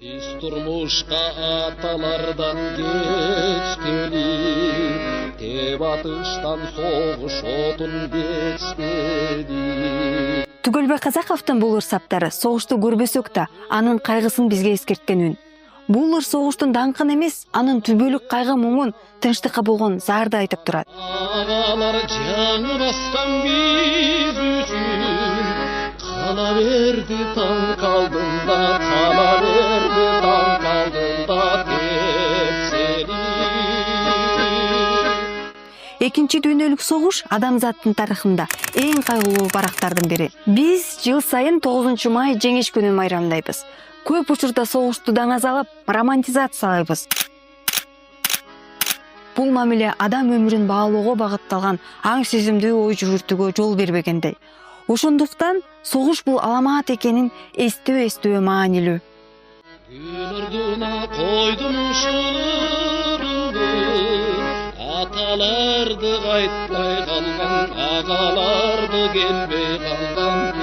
Biz turmuşqa atalardan geçkeli, tep atıştan soğuş otun geçmedi. Түгөлбай Казаковдун бул ырсаптары согушту көрбөсөк да, анын кайгысын бизге эскерткен үн. Бул ыр согуштун даңкын эмес, анын түбөлүк кайгы муңун, тынчтыкка болгон заарды айтып турат. Ağalar canı bastan biz üçün, kala verdi tan kaldığında, kala verdi tan kaldığında tepseli. Экинчи дүйнөлүк согуш адамзаттын тарыхында эң кайгылуу барактардын бири. Биз жыл сайын 9 май жеңиш күнүн майрамдайбыз. Көп учурда согушту даңазалап, романтизациялайбыз. Бул мамиле адам өмүрүн баалоого багытталган аң сезимдүү ой жүгүртүүгө жол бербегендей. Ошондуктан согуш бул аламат экенин эстөө маанилүү. Gün ardına koydum şırındı, atalardı qaytmay kalgan, ağalardı gelmey kalgan.